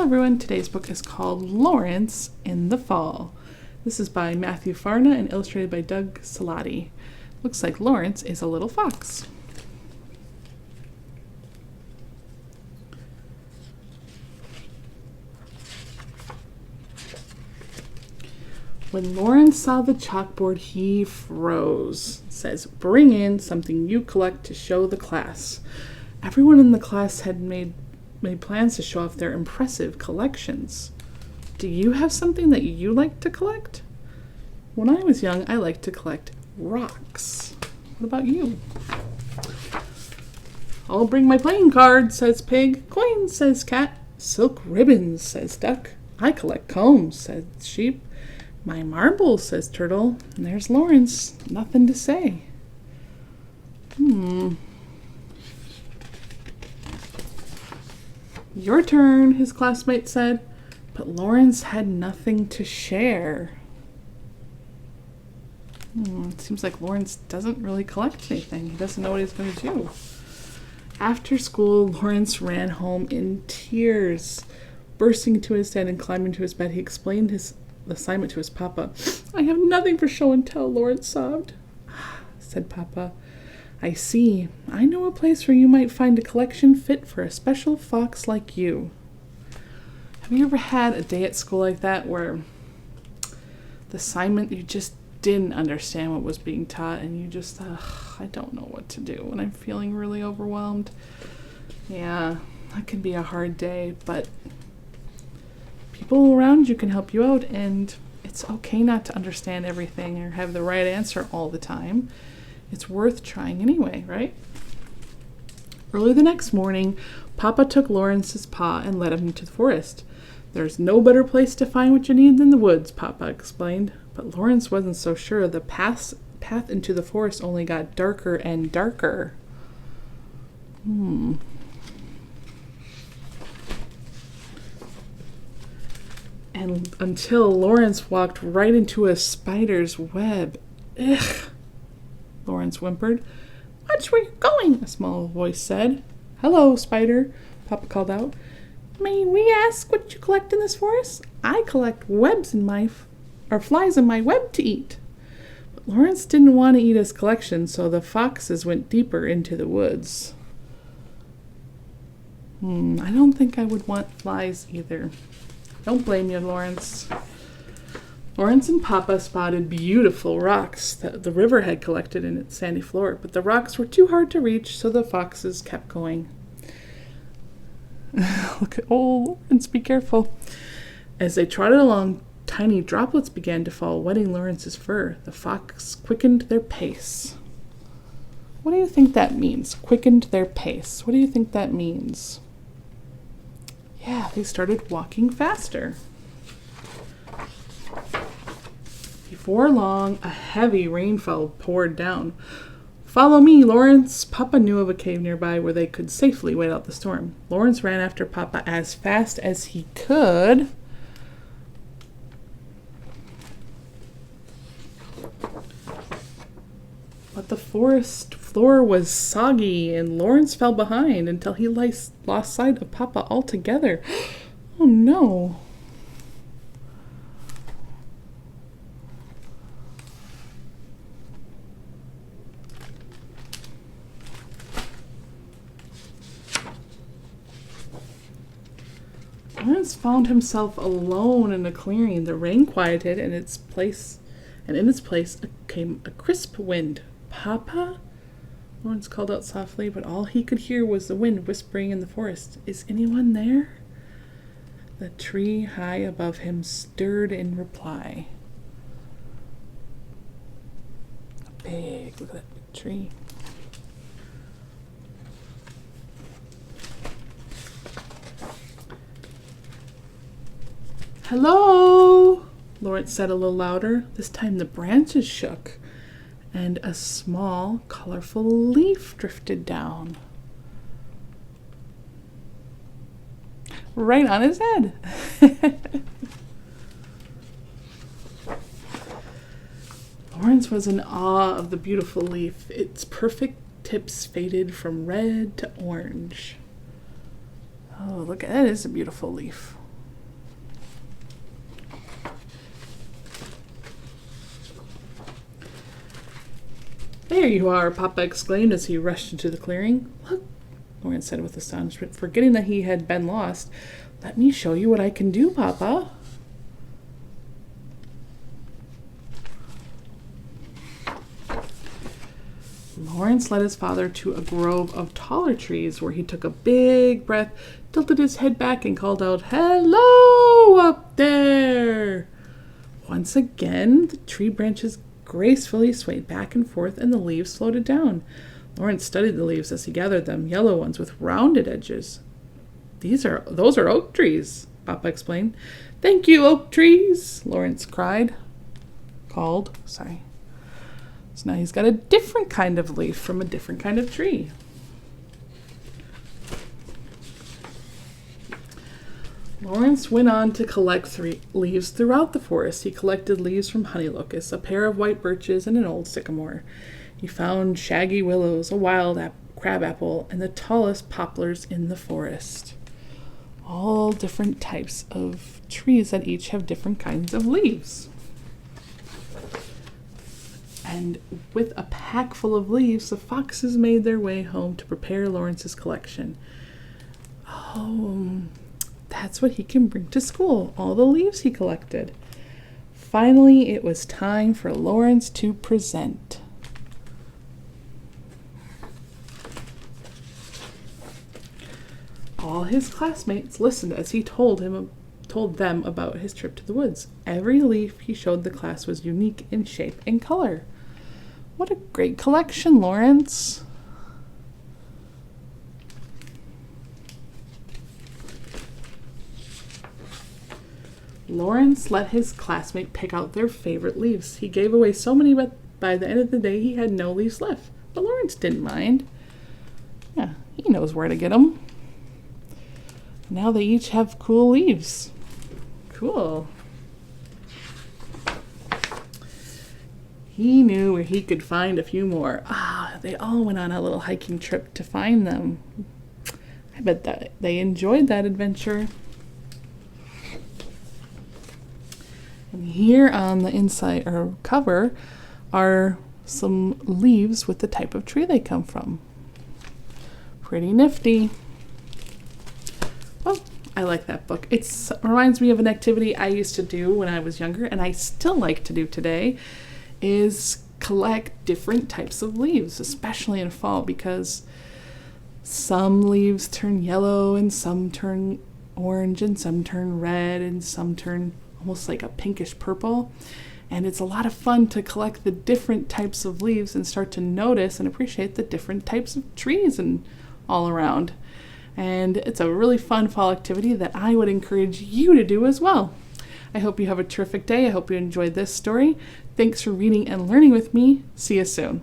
Hello everyone, today's book is called Lawrence in the Fall. This is by Matthew Farna and illustrated by Doug Salati. Looks like Lawrence is a little fox. When Lawrence saw the chalkboard, he froze. It says, "Bring in something you collect to show the class." Everyone in the class had made plans to show off their impressive collections. Do you have something that you like to collect? When I was young, I liked to collect rocks. What about you? "I'll bring my playing cards," says Pig. "Coins," says Cat. "Silk ribbons," says Duck. "I collect combs," says Sheep. "My marbles," says Turtle. And there's Lawrence. Nothing to say. "Your turn," his classmate said. But Lawrence had nothing to share. It seems like Lawrence doesn't really collect anything. He doesn't know what he's going to do. After school, Lawrence ran home in tears. Bursting into his den and climbing to his bed, he explained his assignment to his papa. "I have nothing for show and tell," Lawrence sobbed. Said Papa, "I see. I know a place where you might find a collection fit for a special fox like you." Have you ever had a day at school like that where the assignment, you just didn't understand what was being taught and you just, I don't know what to do, and I'm feeling really overwhelmed? Yeah, that can be a hard day, but people around you can help you out, and it's okay not to understand everything or have the right answer all the time. It's worth trying anyway, right? Early the next morning, Papa took Lawrence's paw and led him into the forest. "There's no better place to find what you need than the woods," Papa explained. But Lawrence wasn't so sure. The path into the forest only got darker and darker. And until Lawrence walked right into a spider's web. "Ugh," Lawrence whimpered. "Watch where you're going," a small voice said. "Hello, Spider," Papa called out. "May we ask what you collect in this forest?" "I collect flies in my web to eat." But Lawrence didn't want to eat his collection, so the foxes went deeper into the woods. I don't think I would want flies either. Don't blame you, Lawrence. Lawrence and Papa spotted beautiful rocks that the river had collected in its sandy floor, but the rocks were too hard to reach, so the foxes kept going. Look at Lawrence, be careful. As they trotted along, tiny droplets began to fall, wetting Lawrence's fur. The fox quickened their pace. What do you think that means? Quickened their pace. What do you think that means? Yeah, they started walking faster. Before long, a heavy rainfall poured down. "Follow me, Lawrence." Papa knew of a cave nearby where they could safely wait out the storm. Lawrence ran after Papa as fast as he could. But the forest floor was soggy, and Lawrence fell behind until he lost sight of Papa altogether. Oh no. Lawrence found himself alone in a clearing. The rain quieted, and in its place came a crisp wind. "Papa?" Lawrence called out softly, but all he could hear was the wind whispering in the forest. "Is anyone there?" The tree high above him stirred in reply. Look at that big tree. "Hello," Lawrence said a little louder. This time the branches shook, and a small, colorful leaf drifted down. Right on his head. Lawrence was in awe of the beautiful leaf. Its perfect tips faded from red to orange. Oh, look, that is a beautiful leaf. There you are, Papa exclaimed as he rushed into the clearing. Look, Lawrence said with astonishment, forgetting that he had been lost. Let me show you what I can do, Papa. Lawrence led his father to a grove of taller trees where he took a big breath, tilted his head back, and called out, "Hello up there!" Once again, the tree branches gracefully swayed back and forth and the leaves floated down. Lawrence studied the leaves as he gathered them, yellow ones with rounded edges. Those are oak trees, Papa explained. Thank you, oak trees, Lawrence called. So now he's got a different kind of leaf from a different kind of tree. Lawrence went on to collect leaves throughout the forest. He collected leaves from honey locusts, a pair of white birches, and an old sycamore. He found shaggy willows, a wild crabapple, and the tallest poplars in the forest. All different types of trees that each have different kinds of leaves. And with a pack full of leaves, the foxes made their way home to prepare Lawrence's collection. Oh, that's what he can bring to school, all the leaves he collected. Finally, it was time for Lawrence to present. All his classmates listened as he told them about his trip to the woods. Every leaf he showed the class was unique in shape and color. What a great collection, Lawrence. Lawrence let his classmate pick out their favorite leaves. He gave away so many, but by the end of the day, he had no leaves left. But Lawrence didn't mind. Yeah, he knows where to get them. Now they each have cool leaves. Cool. He knew where he could find a few more. They all went on a little hiking trip to find them. I bet that they enjoyed that adventure. And here on the inside or cover are some leaves with the type of tree they come from. Pretty nifty. Well, I like that book. It reminds me of an activity I used to do when I was younger, and I still like to do today, is collect different types of leaves, especially in fall, because some leaves turn yellow and some turn orange and some turn red and some turn almost like a pinkish purple. And it's a lot of fun to collect the different types of leaves and start to notice and appreciate the different types of trees and all around. And it's a really fun fall activity that I would encourage you to do as well. I hope you have a terrific day. I hope you enjoyed this story. Thanks for reading and learning with me. See you soon.